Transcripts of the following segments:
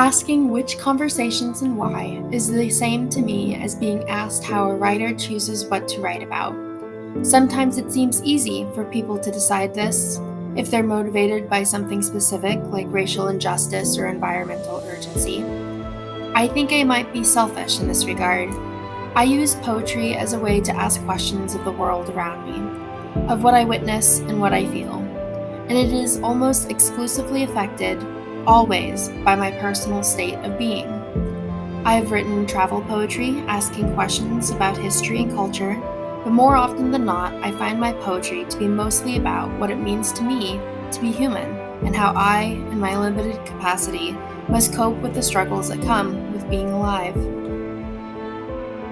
Asking which conversations and why is the same to me as being asked how a writer chooses what to write about. Sometimes it seems easy for people to decide this if they're motivated by something specific like racial injustice or environmental urgency. I think I might be selfish in this regard. I use poetry as a way to ask questions of the world around me, of what I witness and what I feel, and it is almost exclusively affected, always, by my personal state of being. I have written travel poetry asking questions about history and culture, but more often than not, I find my poetry to be mostly about what it means to me to be human and how I, in my limited capacity, must cope with the struggles that come with being alive.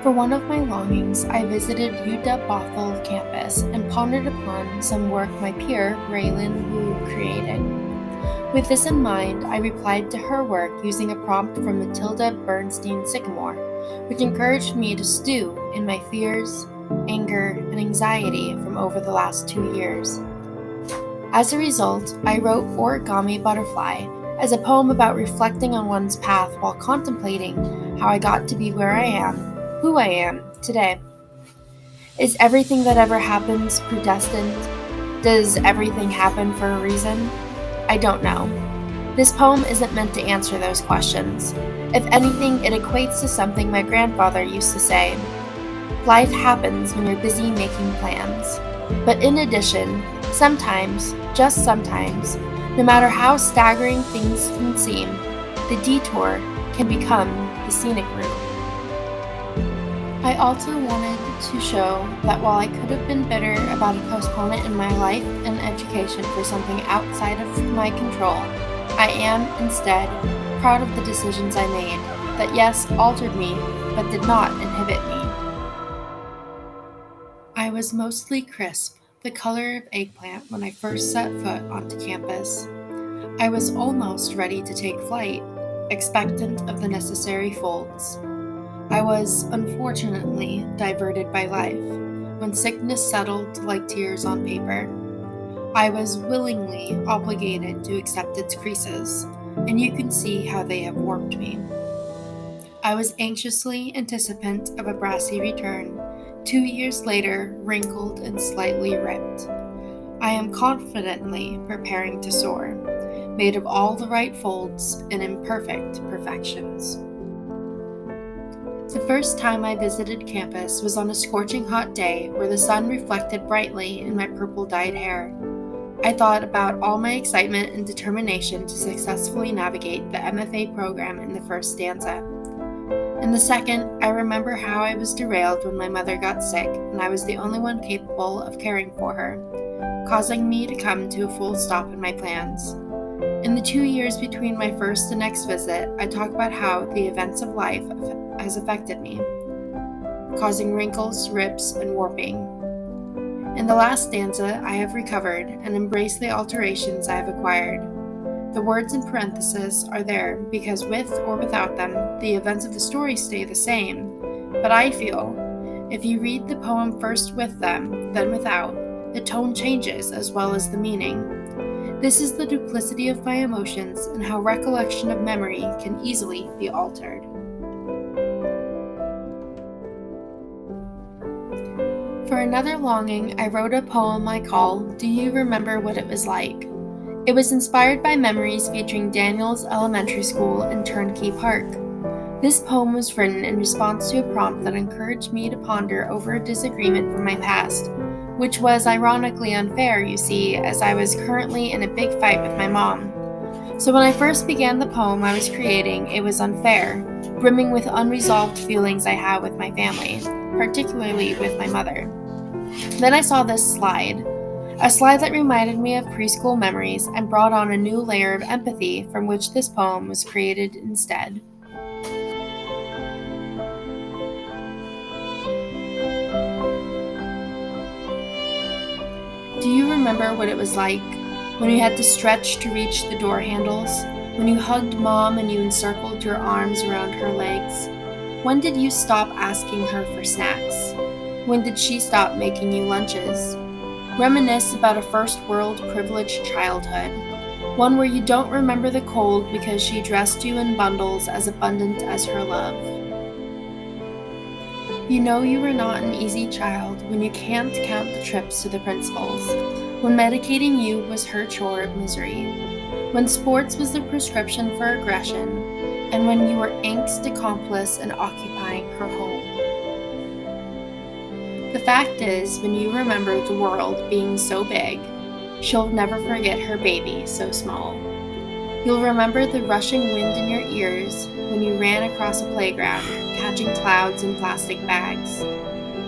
For one of my longings, I visited UW Bothell campus and pondered upon some work my peer, Raylan Wu, created. With this in mind, I replied to her work using a prompt from Matilda Bernstein Sycamore, which encouraged me to stew in my fears, anger, and anxiety from over the last 2 years. As a result, I wrote Origami Butterfly as a poem about reflecting on one's path while contemplating how I got to be where I am, who I am, today. Is everything that ever happens predestined? Does everything happen for a reason? I don't know. This poem isn't meant to answer those questions. If anything, it equates to something my grandfather used to say. Life happens when you're busy making plans. But in addition, sometimes, just sometimes, no matter how staggering things can seem, the detour can become the scenic route. I also wanted to show that while I could have been bitter about a postponement in my life and education for something outside of my control, I am, instead, proud of the decisions I made that, yes, altered me, but did not inhibit me. I was mostly crisp, the color of eggplant, when I first set foot onto campus. I was almost ready to take flight, expectant of the necessary folds. I was, unfortunately, diverted by life, when sickness settled like tears on paper. I was willingly obligated to accept its creases, and you can see how they have warped me. I was anxiously anticipant of a brassy return, 2 years later, wrinkled and slightly ripped. I am confidently preparing to soar, made of all the right folds and imperfect perfections. The first time I visited campus was on a scorching hot day where the sun reflected brightly in my purple-dyed hair. I thought about all my excitement and determination to successfully navigate the MFA program in the first stanza. In the second, I remember how I was derailed when my mother got sick and I was the only one capable of caring for her, causing me to come to a full stop in my plans. In the 2 years between my first and next visit, I talk about how the events of life has affected me, causing wrinkles, rips, and warping. In the last stanza, I have recovered and embraced the alterations I have acquired. The words in parentheses are there because with or without them, the events of the story stay the same, but I feel, if you read the poem first with them, then without, the tone changes as well as the meaning. This is the duplicity of my emotions and how recollection of memory can easily be altered. For another longing, I wrote a poem I call Do You Remember What It Was Like? It was inspired by memories featuring Daniels Elementary School and Turnkey Park. This poem was written in response to a prompt that encouraged me to ponder over a disagreement from my past, which was ironically unfair, you see, as I was currently in a big fight with my mom. So when I first began the poem I was creating, it was unfair, brimming with unresolved feelings I have with my family, particularly with my mother. Then I saw this slide, a slide that reminded me of preschool memories and brought on a new layer of empathy from which this poem was created instead. Do you remember what it was like when you had to stretch to reach the door handles? When you hugged Mom and you encircled your arms around her legs? When did you stop asking her for snacks? When did she stop making you lunches? Reminisce about a first world privileged childhood. one where you don't remember the cold because she dressed you in bundles as abundant as her love. You know you were not an easy child when you can't count the trips to the principal's, when medicating you was her chore of misery, when sports was the prescription for aggression, and when you were angst accomplice and occupying her home. The fact is, when you remember the world being so big, she'll never forget her baby so small. You'll remember the rushing wind in your ears when you ran across a playground, catching clouds in plastic bags.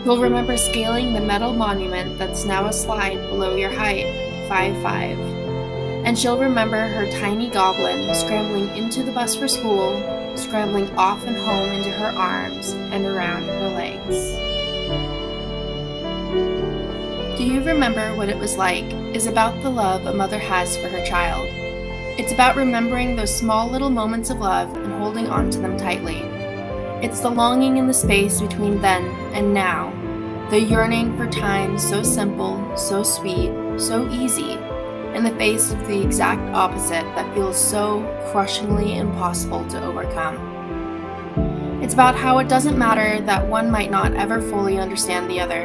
You'll remember scaling the metal monument that's now a slide below your height, 5'5". And she'll remember her tiny goblin scrambling into the bus for school, scrambling off and home into her arms and around her legs. Do you remember what it was like is about the love a mother has for her child. It's about remembering those small little moments of love and holding on to them tightly. It's the longing in the space between then and now, the yearning for times so simple, so sweet, so easy, in the face of the exact opposite that feels so crushingly impossible to overcome. It's about how it doesn't matter that one might not ever fully understand the other,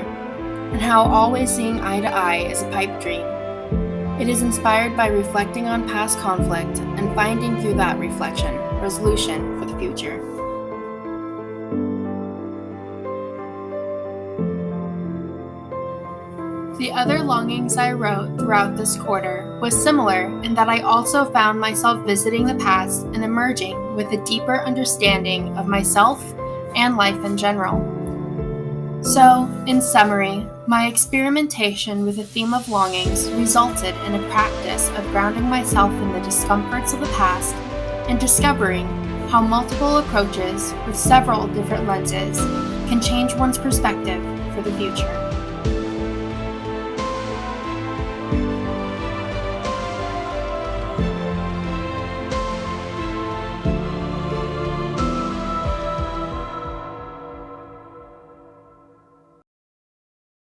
and how always seeing eye to eye is a pipe dream. It is inspired by reflecting on past conflict and finding through that reflection resolution for the future. The other longings I wrote throughout this quarter was similar in that I also found myself visiting the past and emerging with a deeper understanding of myself and life in general. So, in summary, my experimentation with the theme of longings resulted in a practice of grounding myself in the discomforts of the past and discovering how multiple approaches with several different lenses can change one's perspective for the future.